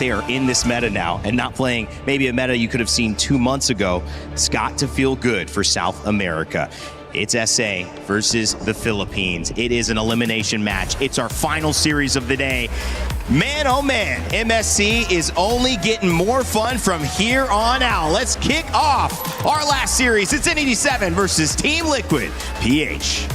they are in this meta now and not playing maybe a meta you could have seen 2 months ago, it's got to feel good for South America. It's SA versus the Philippines. It is an elimination match. It's our final series of the day. Man, oh man, MSC is only getting more fun from here on out. Let's kick off our last series. It's N87 versus Team Liquid PH.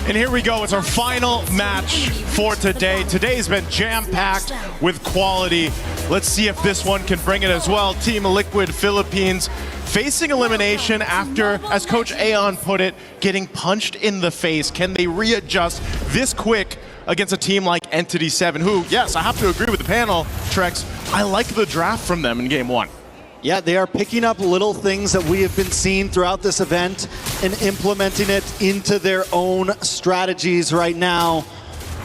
And here we go, it's our final match for today. Today's been jam-packed with quality. Let's see if this one can bring it as well. Team Liquid Philippines facing elimination after, as Coach Aeon put it, getting punched in the face. Can they readjust this quick against a team like Entity 7, who, yes, I have to agree with the panel, Trex, I like the draft from them in game one. Yeah, they are picking up little things that we have been seeing throughout this event and implementing it into their own strategies right now.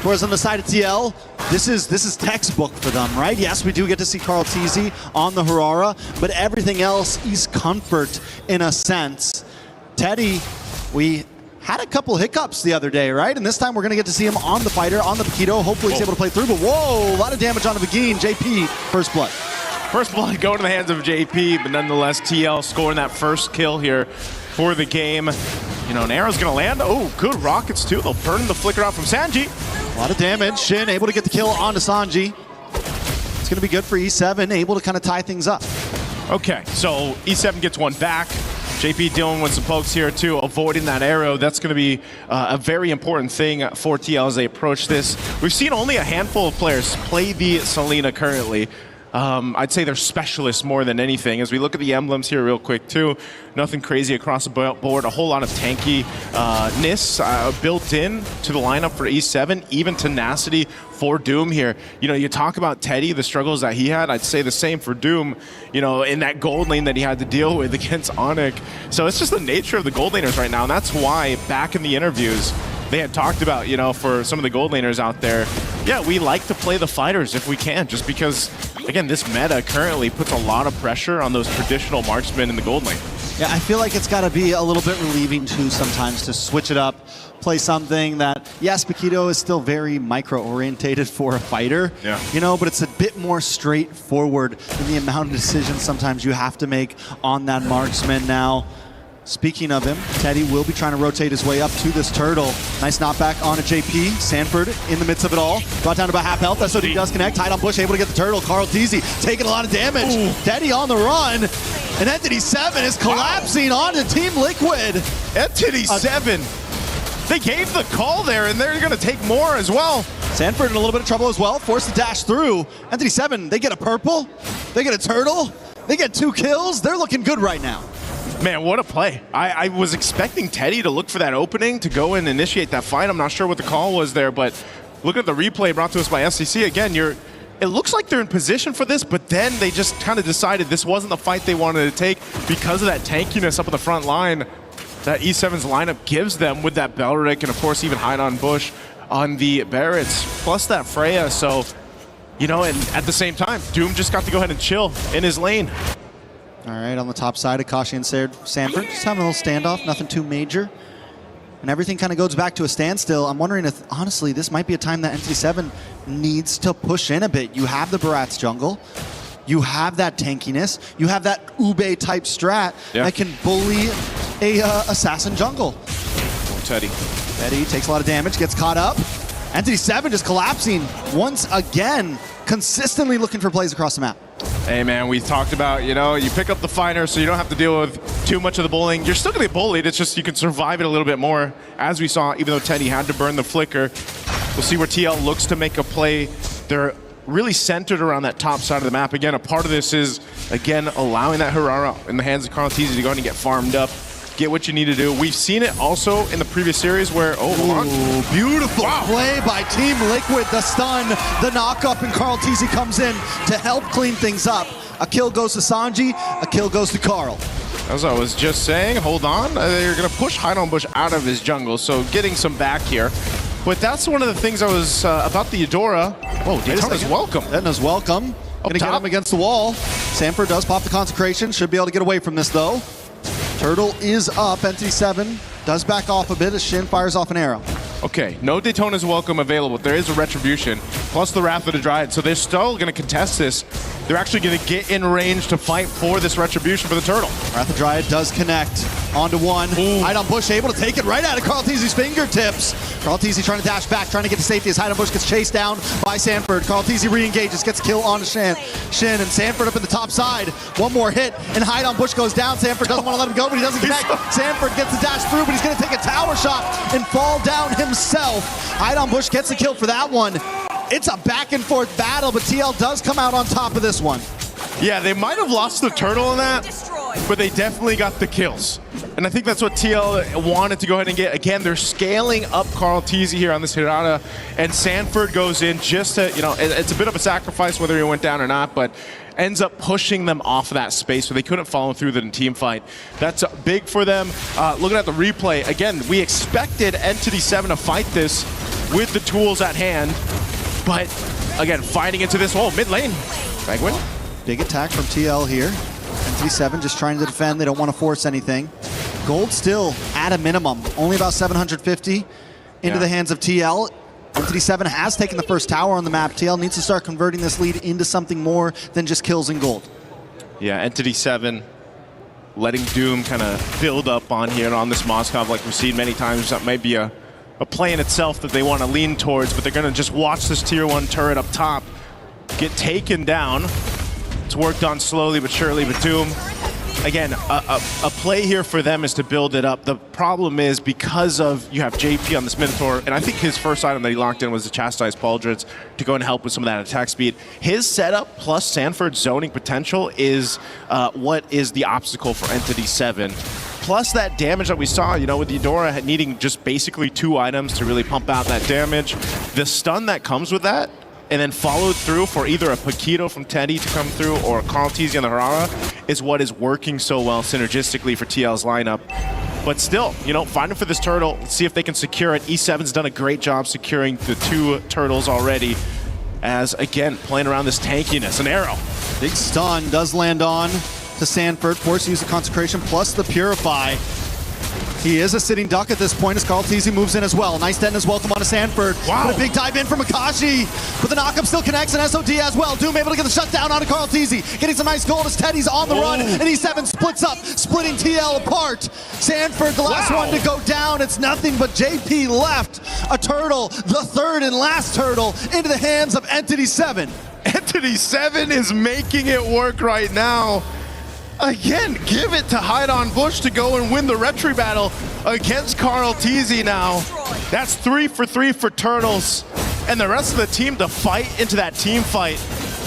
Whereas on the side of TL, this is textbook for them, right? Yes, we do get to see Carl Teasy on the Harara, but everything else is comfort in a sense. Teddy, we had a couple hiccups the other day, right? And this time we're gonna get to see him on the fighter, on the Paquito. Hopefully he's able to play through, but whoa, a lot of damage on the Begin. JP, first blood. First blood going to the hands of JP, but nonetheless, TL scoring that first kill here for the game. You know, an arrow's gonna land. Oh, good rockets too. They'll burn the flicker out from Sanji. A lot of damage. Shin able to get the kill onto Sanji. It's gonna be good for E7, able to kind of tie things up. Okay, so E7 gets one back. JP dealing with some pokes here too, avoiding that arrow. That's going to be a very important thing for TL as they approach this. We've seen only a handful of players play the Selena currently. I'd say they're specialists more than anything. As we look at the emblems here real quick too, nothing crazy across the board. A whole lot of tankiness built in to the lineup for E7, even tenacity for Doom here. You know, you talk about Teddy, the struggles that he had, I'd say the same for Doom, you know, in that gold lane that he had to deal with against Onyx. So it's just the nature of the gold laners right now, and that's why back in the interviews, they had talked about, you know, for some of the gold laners out there, yeah, we like to play the fighters if we can, just because, again, this meta currently puts a lot of pressure on those traditional marksmen in the gold lane. Yeah, I feel like it's got to be a little bit relieving too sometimes to switch it up, play something that, yes, Paquito is still very micro-orientated for a fighter, you know, but it's a bit more straightforward in the amount of decisions sometimes you have to make on that marksman now. Speaking of him, Teddy will be trying to rotate his way up to this turtle. Nice knockback on a JP. Sanford in the midst of it all. Brought down to about half health. SOD does connect. Tied on Bush, able to get the turtle. Carl Teasy taking a lot of damage. Ooh. Teddy on the run. And Entity 7 is collapsing onto Team Liquid. Entity 7. They gave the call there, and they're going to take more as well. Sanford in a little bit of trouble as well. Forced to dash through. Entity 7, they get a purple. They get a turtle. They get 2 kills. They're looking good right now. Man, what a play. I was expecting Teddy to look for that opening to go and initiate that fight. I'm not sure what the call was there, but look at the replay brought to us by SCC. Again, it looks like they're in position for this, but then they just kind of decided this wasn't the fight they wanted to take because of that tankiness up at the front line that E7's lineup gives them with that Belric and, of course, even hide on Bush on the Barretts, plus that Freya. So, you know, and at the same time, Doom just got to go ahead and chill in his lane. All right, on the top side, Akashi and Sanford just having a little standoff, nothing too major. And everything kind of goes back to a standstill. I'm wondering if, honestly, this might be a time that Entity 7 needs to push in a bit. You have the Barat's jungle. You have that tankiness. You have that Ube-type strat that can bully a assassin jungle. Oh, Teddy. Teddy takes a lot of damage, gets caught up. Entity 7 just collapsing once again, consistently looking for plays across the map. Hey man, we talked about, you know, you pick up the fighter so you don't have to deal with too much of the bullying. You're still gonna get bullied, it's just you can survive it a little bit more. As we saw, even though Teddy had to burn the flicker, we'll see where TL looks to make a play. They're really centered around that top side of the map. Again, a part of this is, again, allowing that Harara in the hands of Carl Teasy to go ahead and get farmed up, get what you need to do. We've seen it also in the previous series where, beautiful play by Team Liquid. The stun, the knock-up, and Carl Teasy comes in to help clean things up. A kill goes to Sanji, a kill goes to Carl. As I was just saying, hold on. They're going to push Hide on Bush out of his jungle, so getting some back here. But that's one of the things I was about the Eudora. Whoa, Daytona's welcome. Daytona's welcome. Gonna get him against the wall. Sanford does pop the consecration. Should be able to get away from this though. Turtle is up. Entity 7 does back off a bit as Shin fires off an arrow. Okay, no Daytona's welcome available. There is a retribution. plus the Wrath of the Dryad. So they're still going to contest this. They're actually going to get in range to fight for this retribution for the turtle. Wrath of Dryad does connect. Onto one. Hydon Bush able to take it right out of Carlteezy's fingertips. Carlteezy trying to dash back, trying to get to safety as Hydon Bush gets chased down by Sanford. Carlteezy re-engages, gets a kill on Shin, and Sanford up in the top side. One more hit, and Hydon Bush goes down. Sanford doesn't want to let him go, but he doesn't connect. Sanford gets the dash through, but he's going to take a tower shot and fall down himself. Hydon Bush gets a kill for that one. It's a back and forth battle, but TL does come out on top of this one. Yeah, they might have lost the turtle in that, but they definitely got the kills. And I think that's what TL wanted to go ahead and get. Again, they're scaling up Carlteezy here on this Hirata, and Sanford goes in just to, it's a bit of a sacrifice whether he went down or not, but ends up pushing them off of that space so they couldn't follow through the team fight. That's big for them. Looking at the replay, again, we expected Entity 7 to fight this with the tools at hand, but again, fighting into this whole mid lane. Bagwin. Big attack from TL here. Entity 7 just trying to defend. They don't want to force anything. Gold still at a minimum. Only about 750 into the hands of TL. Entity 7 has taken the first tower on the map. TL needs to start converting this lead into something more than just kills and gold. Yeah, Entity 7 letting Doom kind of build up on here on this Moskov like we've seen many times. That might be a play in itself that they want to lean towards, but they're going to just watch this tier 1 turret up top get taken down. It's worked on slowly but surely, but Doom, again, a play here for them is to build it up. The problem is because of you have JP on this Minotaur, and I think his first item that he locked in was the Chastised Pauldrons to go and help with some of that attack speed. His setup plus Sanford's zoning potential is what is the obstacle for Entity 7. Plus that damage that we saw, with the Eudora needing just basically 2 items to really pump out that damage. The stun that comes with that, and then followed through for either a Paquito from Teddy to come through or a Carlteezy on the Harara is what is working so well synergistically for TL's lineup. But still, fighting for this turtle, see if they can secure it. E7's done a great job securing the 2 turtles already. As, again, playing around this tankiness. An arrow. Big stun does land on to Sanford. Forced to use the Consecration plus the Purify. He is a sitting duck at this point as Carlteezy moves in as well. Nice dead as welcome on to Sanford. Wow. But a big dive in from Akashi. But the knockup still connects and SOD as well. Doom able to get the shutdown onto Carlteezy. Getting some nice gold as Teddy's on the run. And E7 splits up, splitting TL apart. Sanford, the last one to go down. It's nothing but JP left. A turtle, the third and last turtle, into the hands of Entity 7. Entity 7 is making it work right now. Again, give it to Hydon Bush to go and win the retry battle against Carlteezy now. That's 3 for 3 for Turtles. And the rest of the team to fight into that team fight.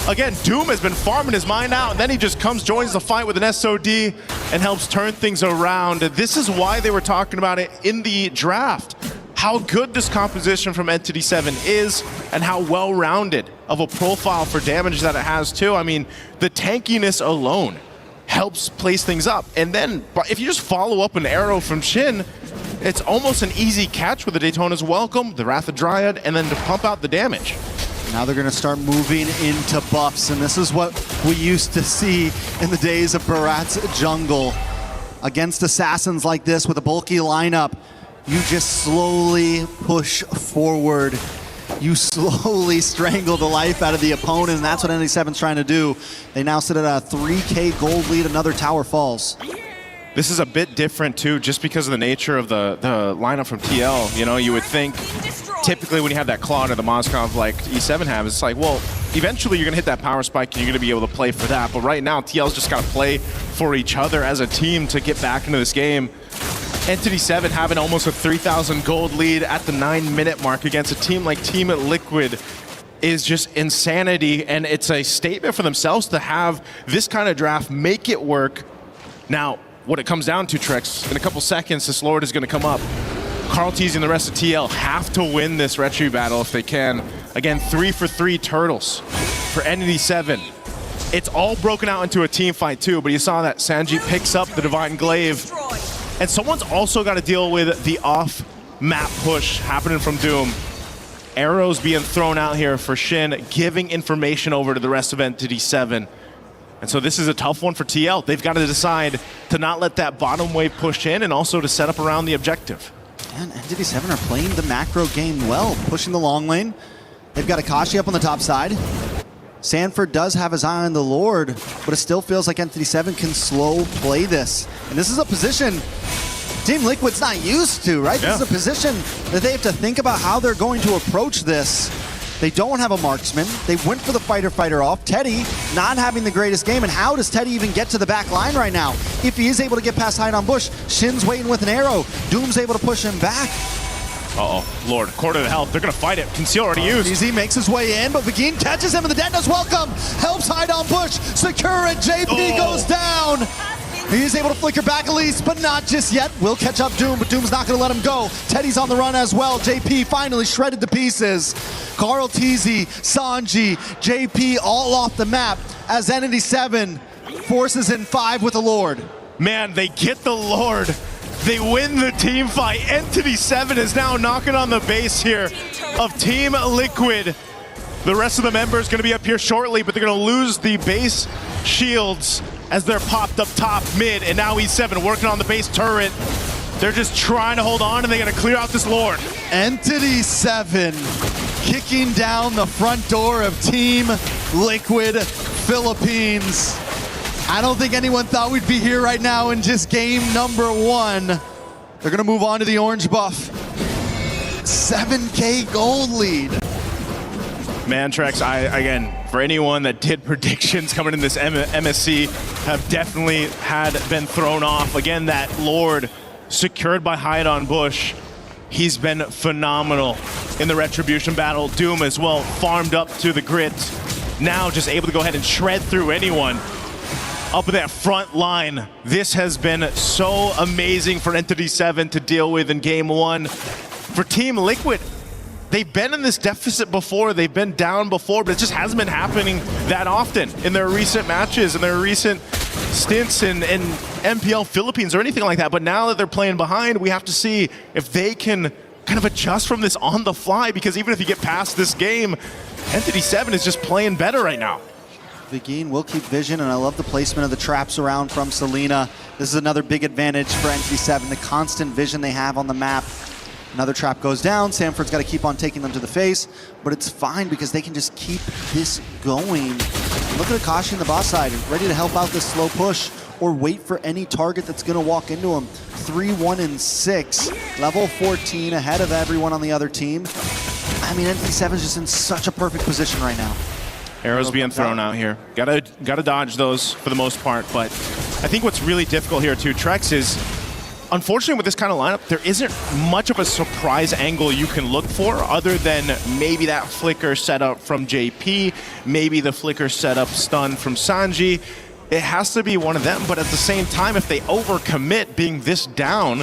Again, Doom has been farming his mind out, and then he just joins the fight with an SOD and helps turn things around. This is why they were talking about it in the draft. How good this composition from Entity 7 is and how well-rounded of a profile for damage that it has too. I mean, the tankiness alone helps place things up. And then if you just follow up an arrow from Shin, it's almost an easy catch with the Daytona's Welcome, the Wrath of Dryad, and then to pump out the damage. Now they're going to start moving into buffs, and this is what we used to see in the days of Barat's Jungle. Against assassins like this with a bulky lineup, you just slowly push forward. You slowly strangle the life out of the opponent, and that's what Entity 7's trying to do. They now sit at a 3K gold lead. Another tower falls. This is a bit different too, just because of the nature of the lineup from TL. You would think typically when you have that Claude or the Moskov like E7 have, it's like, well, eventually you're going to hit that power spike and you're going to be able to play for that. But right now, TL's just got to play for each other as a team to get back into this game. Entity 7 having almost a 3,000 gold lead at the 9-minute mark against a team like Team Liquid is just insanity, and it's a statement for themselves to have this kind of draft, make it work. Now, what it comes down to, Trex, in a couple seconds, this Lord is going to come up. Carlteezy and the rest of TL have to win this retry battle if they can. Again, 3 for 3 turtles for Entity 7. It's all broken out into a team fight too, but you saw that Sanji picks up the Divine Glaive. And someone's also got to deal with the off-map push happening from Doom. Arrows being thrown out here for Shin, giving information over to the rest of Entity 7. And so this is a tough one for TL. They've got to decide to not let that bottom wave push in and also to set up around the objective. And Entity 7 are playing the macro game well, pushing the long lane. They've got Akashi up on the top side. Sanford does have his eye on the Lord, but it still feels like Entity 7 can slow play this. And this is a position Team Liquid's not used to, right? Yeah. This is a position that they have to think about how they're going to approach this. They don't have a marksman. They went for the fighter off. Teddy not having the greatest game. And how does Teddy even get to the back line right now? If he is able to get past Hide on Bush, Shin's waiting with an arrow. Doom's able to push him back. Uh-oh, Lord, quarter to health. They're going to fight it. Conceal already used. Easy makes his way in, but Begin catches him, and the Detona's welcome. Helps Hide on Bush. Secure it. JP goes down. He is able to flicker back at least, but not just yet. Will catch up Doom, but Doom's not going to let him go. Teddy's on the run as well. JP finally shredded to pieces. Carl TZ, Sanji, JP all off the map as Entity 7 forces in 5 with the Lord. Man, they get the Lord. They win the team fight. Entity 7 is now knocking on the base here of Team Liquid. The rest of the members going to be up here shortly, but they're going to lose the base shields as they're popped up top mid, and now E7 working on the base turret. They're just trying to hold on, and they got to clear out this Lord. Entity 7 kicking down the front door of Team Liquid Philippines. I don't think anyone thought we'd be here right now in just game number 1. They're going to move on to the orange buff. 7K gold lead. Man, Trex, again, for anyone that did predictions coming in this MSC, have definitely been thrown off. Again, that Lord secured by Hide on Bush. He's been phenomenal in the Retribution battle. Doom as well, farmed up to the grit. Now just able to go ahead and shred through anyone up in that front line. This has been so amazing for Entity 7 to deal with in game 1. For Team Liquid, they've been in this deficit before, they've been down before, but it just hasn't been happening that often in their recent matches, in their recent stints in MPL Philippines or anything like that. But now that they're playing behind, we have to see if they can kind of adjust from this on the fly, because even if you get past this game, Entity 7 is just playing better right now. Begin will keep vision, and I love the placement of the traps around from Selena. This is another big advantage for Entity 7, the constant vision they have on the map. Another trap goes down. Sanford's got to keep on taking them to the face, but it's fine because they can just keep this going. Look at Akashi in the boss side, ready to help out this slow push or wait for any target that's going to walk into him. 3, 1, and 6. Level 14 ahead of everyone on the other team. I mean, Entity 7 is just in such a perfect position right now. Arrows being thrown out here. Gotta dodge those for the most part, but I think what's really difficult here too, Trex, is unfortunately with this kind of lineup, there isn't much of a surprise angle you can look for other than maybe that flicker setup from JP, maybe the flicker setup stun from Sanji. It has to be one of them, but at the same time, if they overcommit being this down,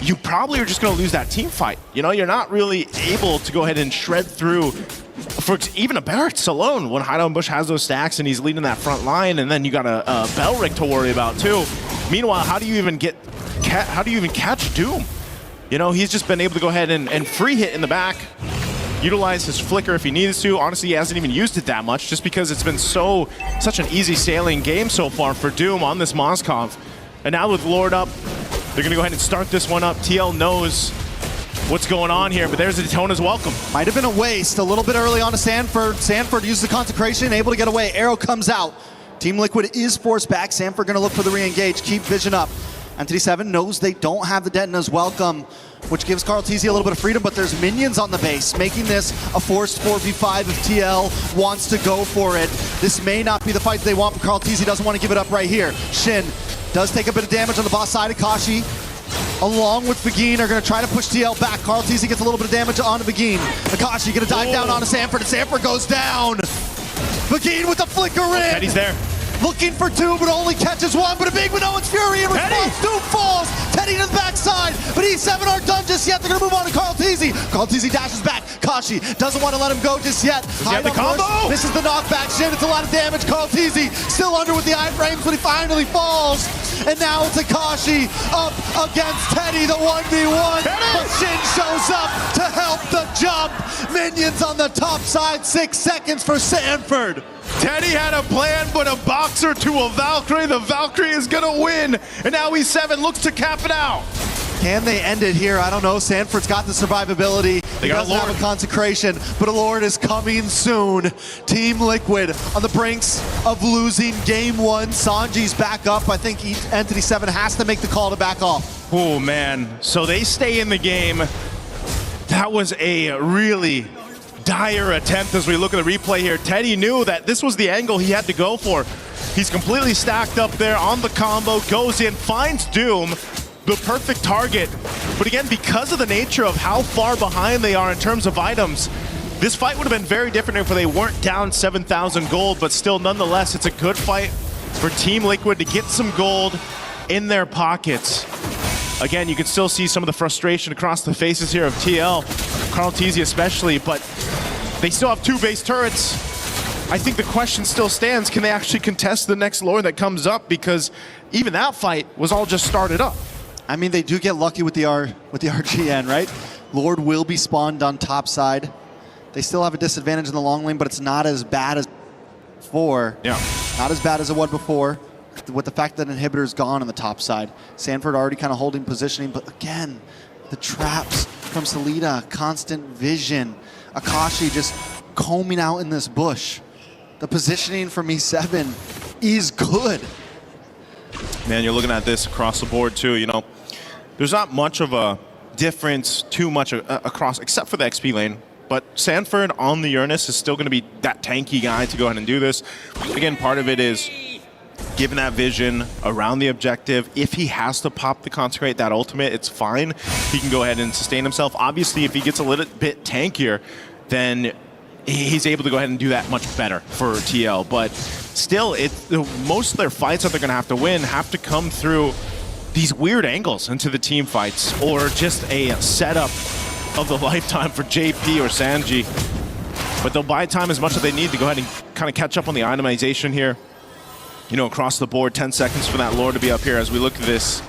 you probably are just going to lose that team fight. You know, you're not really able to go ahead and shred through for even a Barracks alone when Hide on Bush has those stacks and he's leading that front line, and then you got a Belric to worry about too. Meanwhile, how do you even catch Doom? You know, he's just been able to go ahead and free hit in the back, utilize his flicker if he needs to. Honestly, he hasn't even used it that much just because it's been such an easy sailing game so far for Doom on this Moskov. And now with Lord up, they're gonna go ahead and start this one up. TL knows what's going on here, but there's the Detona's welcome. Might have been a waste a little bit early on to Sanford. Sanford uses the consecration, able to get away. Arrow comes out. Team Liquid is forced back. Sanford gonna look for the re-engage, keep vision up. Entity 7 knows they don't have the Detona's welcome, which gives Carl TZ a little bit of freedom, but there's minions on the base, making this a forced 4v5 if TL wants to go for it. This may not be the fight they want, but Carl TZ doesn't want to give it up right here. Shin does take a bit of damage on the boss side. Akashi, along with Begin, are going to try to push TL back. Carl TZ gets a little bit of damage onto Begin. Akashi going to dive down onto Sanford, and Sanford goes down. Begin with the flicker in. Teddy's there. Looking for 2, but only catches 1. But a big Minoan's Fury in response. Doom falls. Teddy to the backside. But E7 aren't done just yet. They're going to move on to Carl TZ. Carl TZ dashes back. Kashi doesn't want to let him go just yet. Hide the combo. This is the knockback. Shin, it's a lot of damage. Carl TZ still under with the iframes, but he finally falls. And now it's Akashi up against Teddy, the 1v1. But Shin shows up to help the jump. Minions on the top side. 6 seconds for Sanford. Teddy had a plan, but a boxer to a Valkyrie. The Valkyrie is going to win. And now E7 looks to cap it out. Can they end it here? I don't know. Sanford's got the survivability. He doesn't have a consecration, but a Lord is coming soon. Team Liquid on the brinks of losing game one. Sanji's back up. I think Entity 7 has to make the call to back off. Oh, man. So they stay in the game. That was a really dire attempt as we look at the replay here. Teddy knew that this was the angle he had to go for. He's completely stacked up there on the combo, goes in, finds Doom, the perfect target. But again, because of the nature of how far behind they are in terms of items, this fight would have been very different if they weren't down 7,000 gold, but still, nonetheless, it's a good fight for Team Liquid to get some gold in their pockets. Again, you can still see some of the frustration across the faces here of TL, Carl Teasy especially, but they still have 2 base turrets. I think the question still stands, can they actually contest the next Lord that comes up? Because even that fight was all just started up. I mean, they do get lucky with the RGN, right? Lord will be spawned on top side. They still have a disadvantage in the long lane, but it's not as bad as before. Yeah. Not as bad as it was before, with the fact that Inhibitor's gone on the top side. Sanford already kind of holding positioning, but again, the traps from Salida, constant vision. Akashi just combing out in this bush. The positioning from E7 is good. Man, you're looking at this across the board too, you know. There's not much of a difference too much across, except for the XP lane. But Sanford on the Uranus is still going to be that tanky guy to go ahead and do this. Again, part of it is given that vision around the objective. If he has to pop the Consecrate, that ultimate, it's fine. He can go ahead and sustain himself. Obviously, if he gets a little bit tankier, then he's able to go ahead and do that much better for TL. But still, most of their fights that they're going to have to win have to come through these weird angles into the team fights, or just a setup of the lifetime for JP or Sanji. But they'll buy time as much as they need to go ahead and kind of catch up on the itemization here. You know, across the board, 10 seconds for that Lord to be up here as we look at this.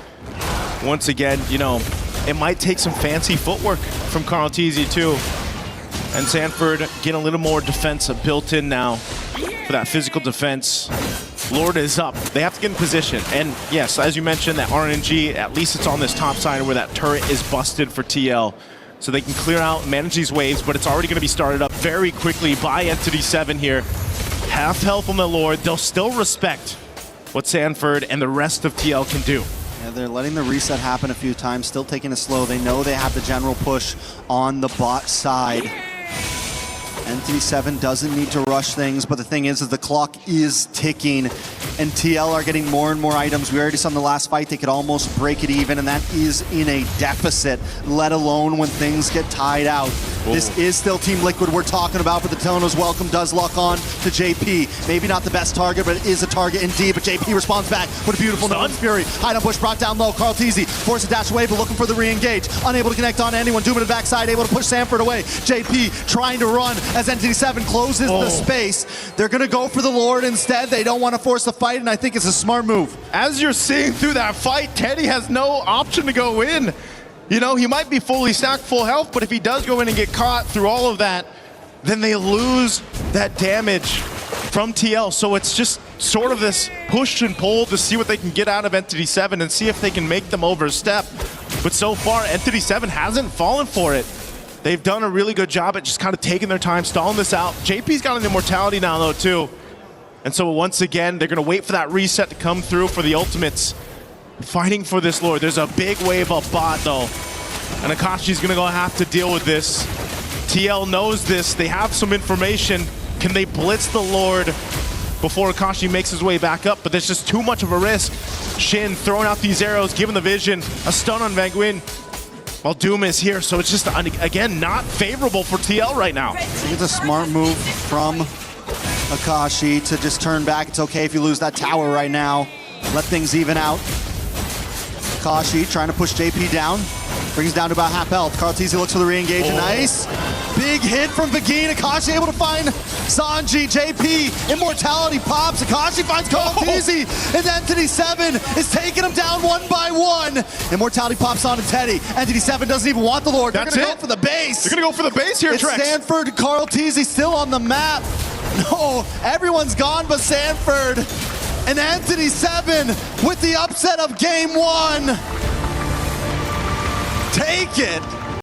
Once again, you know, it might take some fancy footwork from Carl Teasy too. And Sanford getting a little more defense built in now for that physical defense. Lord is up. They have to get in position. And yes, as you mentioned, that RNG, at least it's on this top side where that turret is busted for TL. So they can clear out and manage these waves, but it's already going to be started up very quickly by Entity 7 here. Half health on the Lord. They'll still respect what Sanford and the rest of TL can do. Yeah, they're letting the reset happen a few times, still taking it slow. They know they have the general push on the bot side. Entity 7 doesn't need to rush things, but the thing is the clock is ticking, and TL are getting more and more items. We already saw in the last fight they could almost break it even, and that is in a deficit, let alone when things get tied out. Ooh. This is still Team Liquid we're talking about, but the Telenos welcome does lock on to JP. Maybe not the best target, but it is a target indeed, but JP responds back with a beautiful Nuns Fury. Hide on push brought down low. Carl Teasy forced a dash away, but looking for the re-engage. Unable to connect on anyone. Doom in the backside, able to push Sanford away. JP trying to run as Entity 7 closes the space. They're going to go for the Lord instead. They don't want to force the fight, and I think it's a smart move. As you're seeing through that fight, Teddy has no option to go in. You know, he might be fully stacked, full health, but if he does go in and get caught through all of that, then they lose that damage from TL. So it's just sort of this push and pull to see what they can get out of Entity 7 and see if they can make them overstep. But so far, Entity 7 hasn't fallen for it. They've done a really good job at just kind of taking their time, stalling this out. JP's got an immortality now, though, too. And so once again, they're going to wait for that reset to come through for the ultimates. Fighting for this Lord. There's a big wave of bot, though. And Akashi's going to have to deal with this. TL knows this. They have some information. Can they blitz the Lord before Akashi makes his way back up? But there's just too much of a risk. Shin throwing out these arrows, giving the vision. A stun on Van Nguyen. While Doom is here, so it's just, again, not favorable for TL right now. I think it's a smart move from Akashi to just turn back. It's okay if you lose that tower right now. Let things even out. Akashi trying to push JP down. Brings down to about half health. Carl Teasy looks for the re-engage. Nice. Big hit from Begin. Akashi able to find Sanji. JP, immortality pops. Akashi finds Carl Teasy. And Entity 7 is taking him down one by one. Immortality pops onto Teddy. Entity 7 doesn't even want the Lord. They're going to go for the base. They're going to go for the base here, It's Trex. Sanford, Carl Teasy still on the map. No, everyone's gone but Sanford. And Entity 7 with the upset of game one. take it.